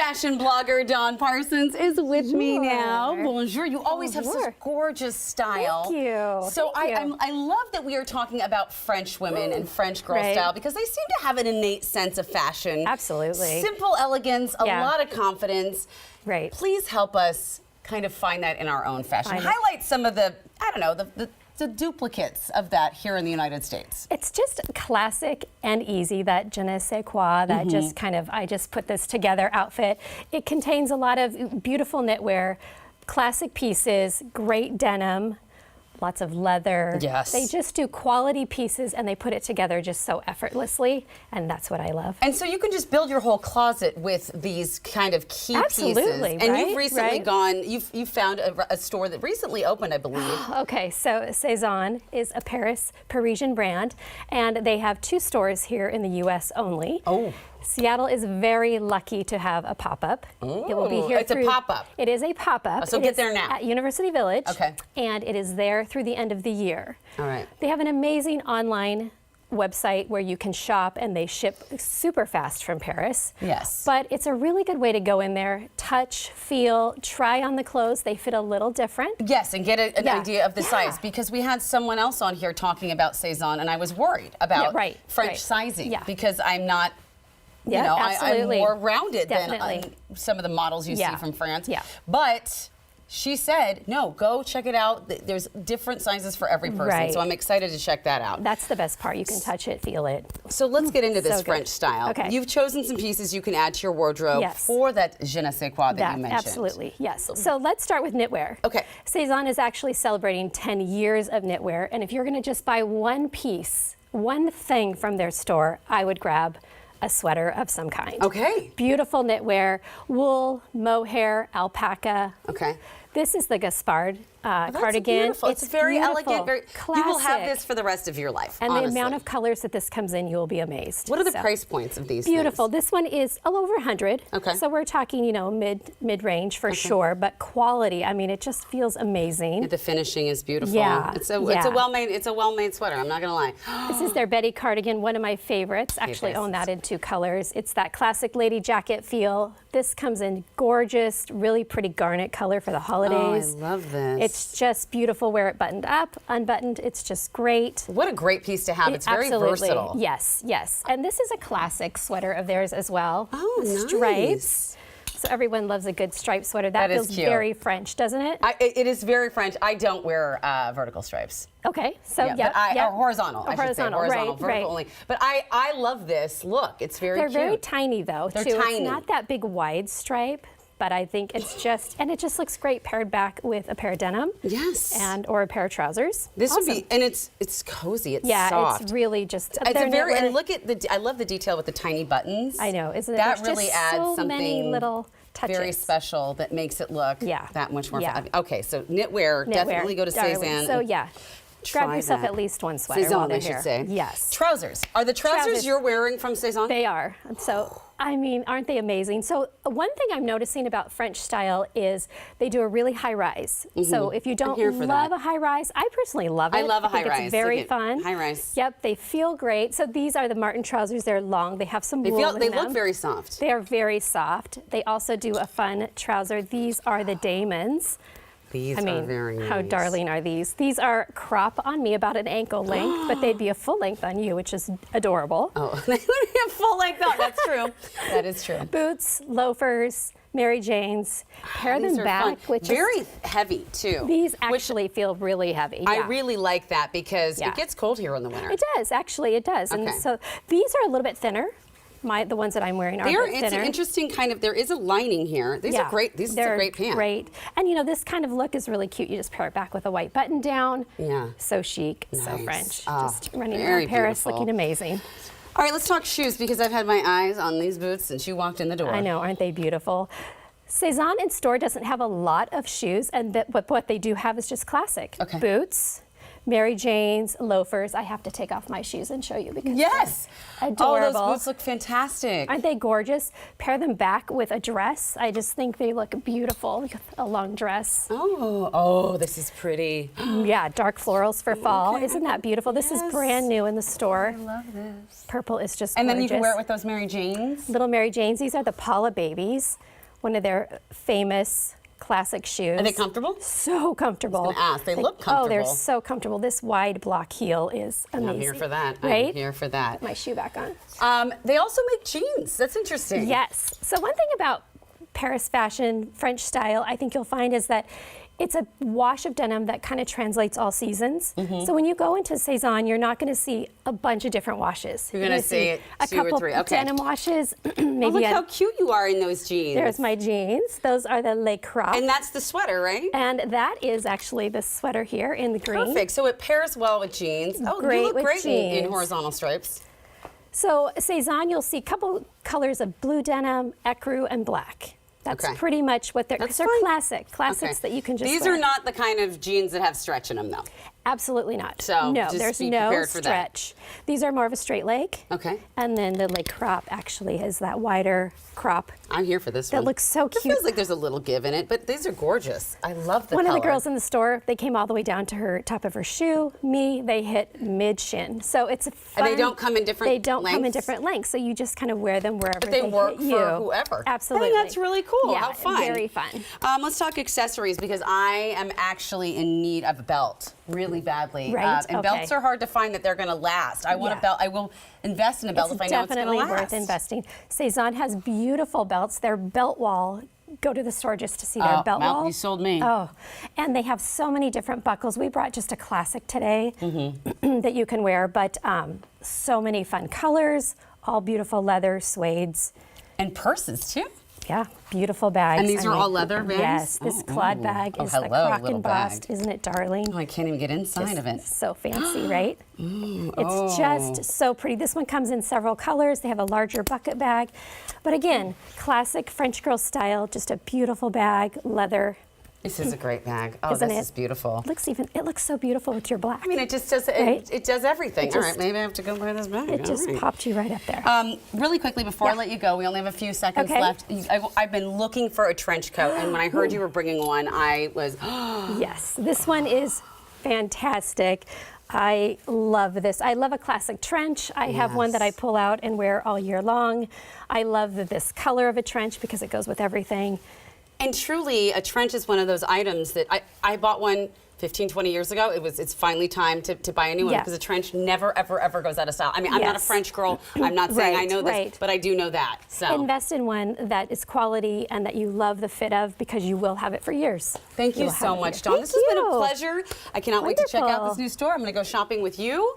fashion blogger Dawn Parsons is with me now. Bonjour. You always have such gorgeous style. Thank you. So I love that we are talking about French women and French girl style because they seem to have an innate sense of fashion. Absolutely. Simple elegance, a lot of confidence. Right. Please help us kind of find that in our own fashion. Highlight some of the, I don't know, the duplicates of that here in the United States. It's just classic and easy, that je ne sais quoi, that just kind of, I just put this together outfit. It contains a lot of beautiful knitwear, classic pieces, great denim, lots of leather. Yes. They just do quality pieces and they put it together just so effortlessly, and that's what I love. And so you can just build your whole closet with these kind of key pieces. Absolutely, And you've recently gone, you've found a store that recently opened, I believe. Okay, so Sézane is a Parisian brand, and they have 2 stores here in the U.S. only. Oh. Seattle is very lucky to have a pop-up. It will be here. It's a pop-up. It is a pop-up. So get there now. At University Village. Okay. And it is there through the end of the year. All right. They have an amazing online website where you can shop, and they ship super fast from Paris. Yes. But it's a really good way to go in there, touch, feel, try on the clothes. They fit a little different. Yes, and get an idea of the size, because we had someone else on here talking about Sézane, and I was worried about French sizing because I'm not. You know, I'm more rounded than some of the models you see from France. Yeah. But she said, no, go check it out. There's different sizes for every person. So I'm excited to check that out. That's the best part. You can touch it, feel it. So let's get into this French style. Okay. You've chosen some pieces you can add to your wardrobe for that je ne sais quoi that you mentioned. Absolutely, yes. So let's start with knitwear. Okay. Sézane is actually celebrating 10 years of knitwear. And if you're going to just buy one piece, one thing from their store, I would grab a sweater of some kind. Okay. Beautiful knitwear, wool, mohair, alpaca. Okay. This is the Gaspard cardigan. Beautiful. It's very elegant, very classic. You will have this for the rest of your life. And the amount of colors that this comes in, you will be amazed. What are the price points of these Beautiful. things? This one is a little over 100. Okay. So we're talking, you know, mid-range for sure, but quality, I mean, it just feels amazing. The finishing is beautiful. Yeah. It's a well-made sweater, I'm not gonna lie. This is their Betty cardigan, one of my favorites. Actually own that in 2 colors. It's that classic lady jacket feel. This comes in gorgeous, really pretty garnet color for the holidays. Oh, I love this. It's just beautiful. Wear it buttoned up, unbuttoned. It's just great. What a great piece to have. It's very versatile. Yes, yes. And this is a classic sweater of theirs as well. Oh, with stripes. So everyone loves a good striped sweater. That feels very French, doesn't it? It is very French. I don't wear vertical stripes. Okay, so or horizontal. I should say horizontal, vertical only. But I love this look. It's very cute. They're very tiny though. They're tiny. It's not that big wide stripe, but I think it's just, and it just looks great paired back with a pair of denim. Yes. Or a pair of trousers. This would be, and it's cozy. It's soft. Yeah, it's really just. It's a very, and look at I love the detail with the tiny buttons. I know, isn't it? That really adds something many little touches. Very special that makes it look that much more fun. Okay, so knitwear, definitely go to Sézane. So grab yourself at least one sweater while they're here. I should say. Yes. Trousers. Are the trousers you're wearing from Sézane? They are. So, I mean, aren't they amazing? So one thing I'm noticing about French style is they do a really high rise. So if you don't love a high rise, I personally love it. I love a high rise. It's very fun. High rise. Yep, they feel great. So these are the Martin trousers. They're long. They have some wool in them. They look very soft. They are very soft. They also do a fun trouser. These are the Damons. These are very nice. How darling are these? These are crop on me about an ankle length, but they'd be a full length on you, which is adorable. Oh, they would be a full length on. That's true. That is true. Boots, loafers, Mary Janes. Pair them back, which very heavy too. These actually feel really heavy. I really like that because it gets cold here in the winter. It does, actually, it does. And so these are a little bit thinner. The ones that I'm wearing are a bit thinner. It's an interesting kind of, there is a lining here. These are great. These are great pants. Great. And you know, this kind of look is really cute. You just pair it back with a white button down. Yeah. So chic, so French. Just running very around Paris beautiful. looking amazing. All right, let's talk shoes because I've had my eyes on these boots since you walked in the door. I know, aren't they beautiful? Sézane in store doesn't have a lot of shoes, but what they do have is just classic. Boots, Mary Janes, loafers. I have to take off my shoes and show you because they're adorable. Oh, those boots look fantastic. Aren't they gorgeous? Pair them back with a dress. I just think they look beautiful. A long dress. Oh, this is pretty. Yeah, dark florals for fall. Isn't that beautiful? This is brand new in the store. I love this. Purple is just And gorgeous. then you can wear it with those Mary Janes. Little Mary Janes. These are the Paula babies. one of their famous classic shoes. Are they comfortable? So comfortable. I was gonna ask. They look comfortable. Oh, they're so comfortable. This wide block heel is amazing. I'm here for that. Right? I'm here for that. Put my shoe back on. They also make jeans. That's interesting. Yes. So one thing about Paris fashion, French style, I think you'll find is that it's a wash of denim that kind of translates all seasons. So when you go into Sézane, you're not going to see a bunch of different washes. You're going to see a two couple or three. Okay. denim washes. Maybe look how cute you are in those jeans. There's my jeans. Those are the Le Crop. And that's the sweater, right? And that is actually the sweater here in the green. Perfect. So it pairs well with jeans. Oh, great you look with great jeans. in horizontal stripes. So Sézane, you'll see a couple colors of blue denim, ecru, and black. That's pretty much what they're classics that you can just These wear. are not the kind of jeans that have stretch in them, though. Absolutely not. So no, just there's be no prepared for stretch. These are more of a straight leg. Okay. And then the leg crop actually has that wider crop. I'm here for this one. That looks so cute. It feels like there's a little give in it, but these are gorgeous. I love the One color. of the girls in the store, they came all the way down to her top of her shoe. Me, they hit mid-shin. So it's a fun. And they don't come in different They don't lengths? come in different lengths, so you just kind of wear them wherever But they work hit you. for whoever. Absolutely. I think that's really cool. Yeah, How fun. very fun. Let's talk accessories because I am actually in need of a belt really badly. Right. And belts are hard to find that they're going to last. I want a belt. I will invest in a belt if I know it's going to last. It's definitely worth investing. Sézane has beautiful belts. Their belt wall, go to the store just to see their belt wall. You sold me. Oh, and they have so many different buckles. We brought just a classic today that you can wear, but so many fun colors, all beautiful leather, suedes. And purses too. Yeah, beautiful bags. And these are all leather bags? Yes, this Claude bag is the crock embossed. Isn't it darling? Oh, I can't even get inside of it. So fancy, right? It's just so pretty. This one comes in several colors. They have a larger bucket bag. But again, classic French girl style, just a beautiful bag, leather. This is a great bag. Oh, Isn't this is beautiful. It looks so beautiful with your black. I mean, it just does it does everything. All right, maybe I have to go buy this bag. It just popped you right up there. Really quickly before I let you go, we only have a few seconds left. I've been looking for a trench coat, and when I heard you were bringing one, I was. Yes, this one is fantastic. I love this. I love a classic trench. I have one that I pull out and wear all year long. I love this color of a trench because it goes with everything. And truly, a trench is one of those items that I bought one 15, 20 years ago. It's finally time to buy a new one because a trench never, ever, ever goes out of style. I mean, I'm not a French girl. I'm not saying I know this, but I do know that. So invest in one that is quality and that you love the fit of because you will have it for years. Thank you so much, Dawn. This has been a pleasure. I cannot wait to check out this new store. I'm going to go shopping with you.